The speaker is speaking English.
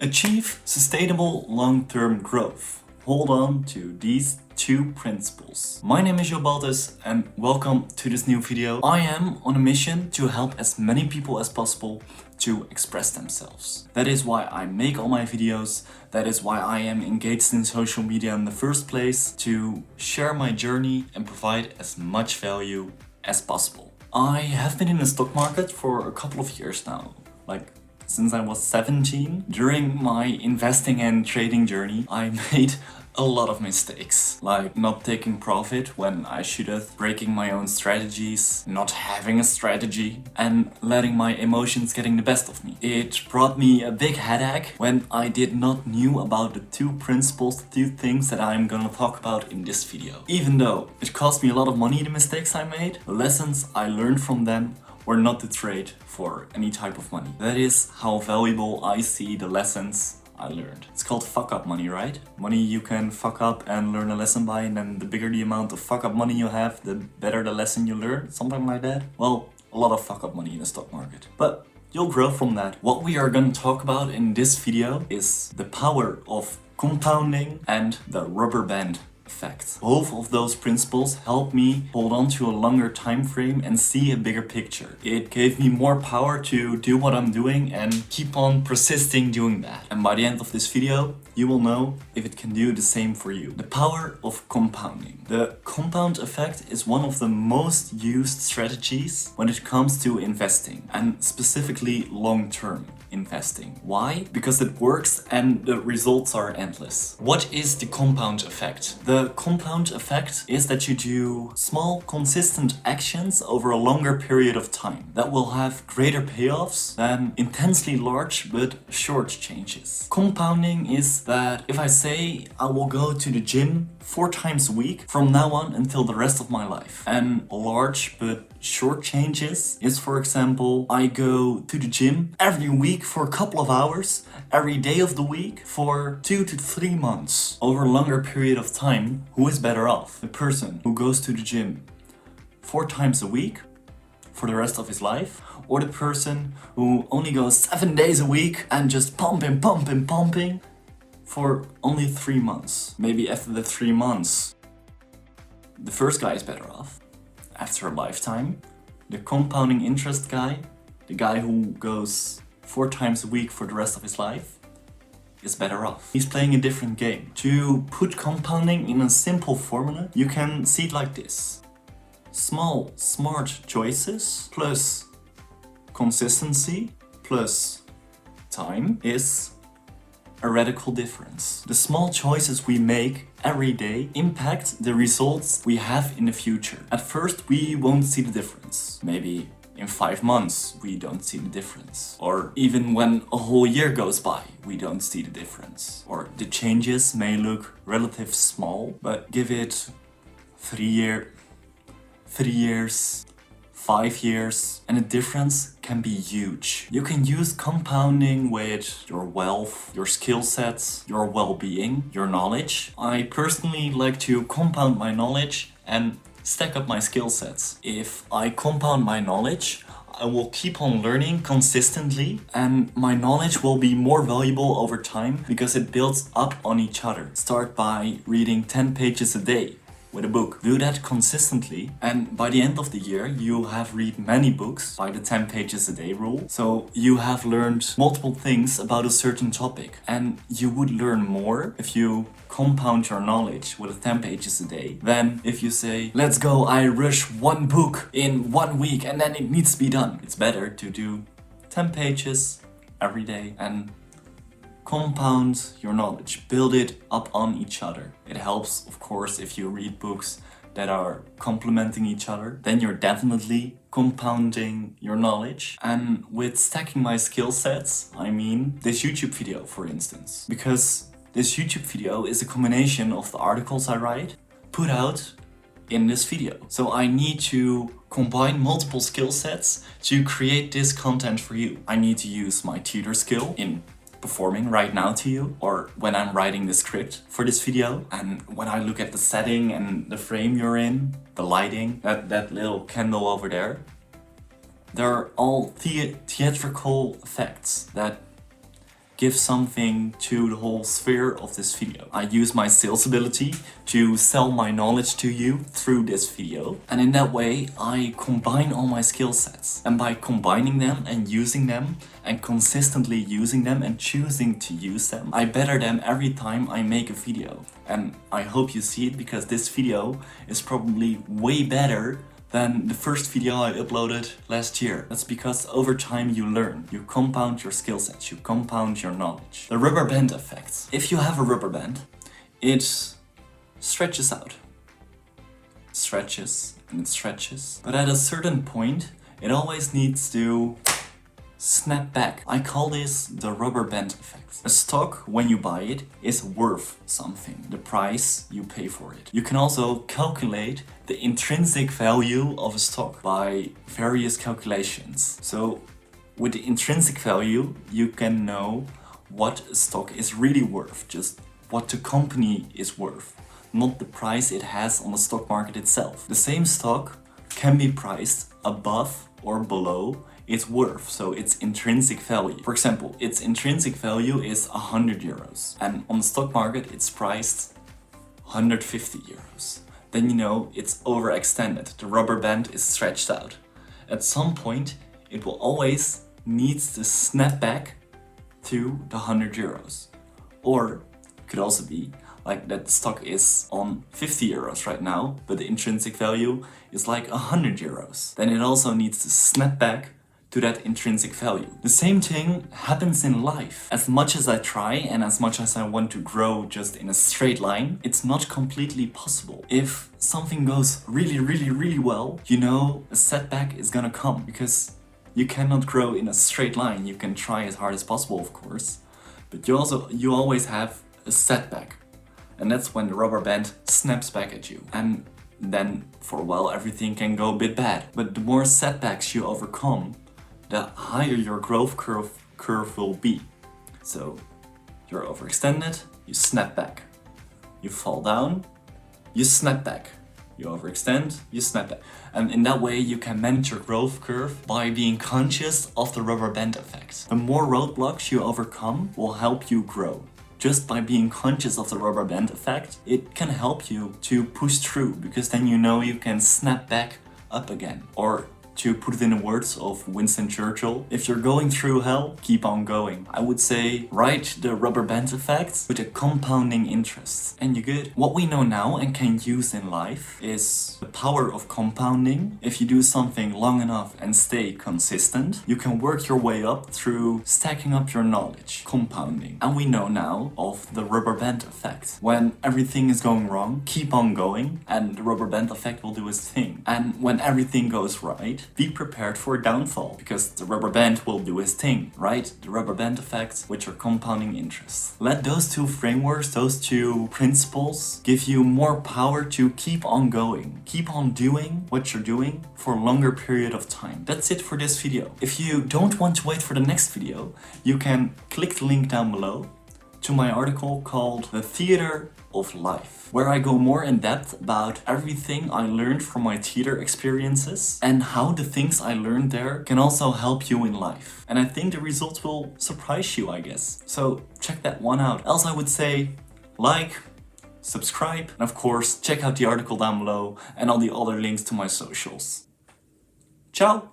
Achieve sustainable long-term growth. Hold on to these two principles. My name is Job Baltes and welcome to this new video. I am on a mission to help as many people as possible to express themselves. That is why I make all my videos. That is why I am engaged in social media in the first place, to share my journey and provide as much value as possible. I have been in the stock market for a couple of years now, since I was 17. During my investing and trading journey, I made a lot of mistakes, like not taking profit when I should have, breaking my own strategies, not having a strategy, and letting my emotions getting the best of me. It brought me a big headache when I did not knew about the two principles, the two things that I'm gonna talk about in this video. Even though it cost me a lot of money, the mistakes I made, the lessons I learned from them were not to trade for any type of money. That is how valuable I see the lessons I learned. It's called fuck up money, right? Money you can fuck up and learn a lesson by, and then the bigger the amount of fuck up money you have, the better the lesson you learn, something like that. Well, a lot of fuck up money in the stock market. But you'll grow from that. What we are gonna talk about in this video is the power of compounding and the rubber band effect. Both of those principles help me hold on to a longer time frame and see a bigger picture. It gave me more power to do what I'm doing and keep on persisting doing that. And by the end of this video, you will know if it can do the same for you. The power of compounding. The compound effect is one of the most used strategies when it comes to investing, and specifically long-term investing. Why? Because it works and the results are endless. What is the compound effect? The compound effect is that you do small, consistent actions over a longer period of time that will have greater payoffs than intensely large but short changes. Compounding is that if I say I will go to the gym 4 times a week from now on until the rest of my life, and large but short changes is, for example, I go to the gym every week for a couple of hours, every day of the week for 2 to 3 months. Over a longer period of time, who is better off? The person who goes to the gym 4 times a week for the rest of his life, or the person who only goes 7 days a week and just pumping for only 3 months. Maybe after the 3 months, the first guy is better off. After a lifetime, the compounding interest guy, the guy who goes 4 times a week for the rest of his life, is better off. He's playing a different game. To put compounding in a simple formula, you can see it like this. Small, smart choices plus consistency plus time is a radical difference. The small choices we make every day impact the results we have in the future. At first, we won't see the difference. Maybe in 5 months, we don't see the difference. Or even when a whole year goes by, we don't see the difference. Or the changes may look relatively small, but give it 3 years, 5 years, and the difference can be huge. You can use compounding with your wealth, your skill sets, your well-being, your knowledge. I personally like to compound my knowledge and stack up my skill sets. If I compound my knowledge, I will keep on learning consistently, and my knowledge will be more valuable over time because it builds up on each other. Start by reading 10 pages a day with a book. Do that consistently, and by the end of the year you have read many books by the 10 pages a day rule. So you have learned multiple things about a certain topic, and you would learn more if you compound your knowledge with 10 pages a day than if you say, let's go, I rush 1 book in 1 week and then it needs to be done. It's better to do 10 pages every day and compound your knowledge, build it up on each other. It helps, of course, if you read books that are complementing each other, then you're definitely compounding your knowledge. And with stacking my skill sets, I mean this YouTube video, for instance. Because this YouTube video is a combination of the articles I write, put out in this video. So I need to combine multiple skill sets to create this content for you. I need to use my tutor skill in performing right now to you, or when I'm writing the script for this video, and when I look at the setting and the frame you're in, the lighting, that little candle over there, they're all theatrical effects that give something to the whole sphere of this video. I use my sales ability to sell my knowledge to you through this video. And in that way, I combine all my skill sets. And by combining them and using them and consistently using them and choosing to use them, I better them every time I make a video. And I hope you see it, because this video is probably way better than the first video I uploaded last year. That's because over time you learn, you compound your skill sets, you compound your knowledge. The rubber band effect. If you have a rubber band, it stretches out. It stretches and it stretches. But at a certain point, it always needs to snap back. I call this the rubber band effect. A stock, when you buy it, is worth something, the price you pay for it. You can also calculate the intrinsic value of a stock by various calculations. So with the intrinsic value, you can know what a stock is really worth, just what the company is worth, not the price it has on the stock market itself. The same stock can be priced above or below its worth, so its intrinsic value. For example, its intrinsic value is 100 euros, and on the stock market it's priced 150 euros. Then you know it's overextended, the rubber band is stretched out. At some point, it will always need to snap back to the 100 euros. Or it could also be like that the stock is on 50 euros right now, but the intrinsic value is like 100 euros. Then it also needs to snap back to that intrinsic value. The same thing happens in life. As much as I try and as much as I want to grow just in a straight line, it's not completely possible. If something goes really well, you know a setback is gonna come, because you cannot grow in a straight line. You can try as hard as possible, of course, but you always have a setback. And that's when the rubber band snaps back at you. And then for a while everything can go a bit bad. But the more setbacks you overcome, the higher your growth curve will be. So you're overextended, you snap back. You fall down, you snap back. You overextend, you snap back. And in that way you can manage your growth curve by being conscious of the rubber band effect. The more roadblocks you overcome will help you grow. Just by being conscious of the rubber band effect, it can help you to push through, because then you know you can snap back up again. Or to put it in the words of Winston Churchill, if you're going through hell, keep on going. I would say write the rubber band effect with a compounding interest, and you're good. What we know now and can use in life is the power of compounding. If you do something long enough and stay consistent, you can work your way up through stacking up your knowledge, compounding. And we know now of the rubber band effect. When everything is going wrong, keep on going, and the rubber band effect will do its thing. And when everything goes right, be prepared for a downfall, because the rubber band will do its thing, right? The rubber band effect with your compounding interest. Let those two frameworks, those two principles give you more power to keep on going. Keep on doing what you're doing for a longer period of time. That's it for this video. If you don't want to wait for the next video, you can click the link down below to my article called The Theater of Life, where I go more in depth about everything I learned from my theater experiences and how the things I learned there can also help you in life. And I think the results will surprise you, I guess. So check that one out. Else I would say like, subscribe, and of course check out the article down below and all the other links to my socials. Ciao!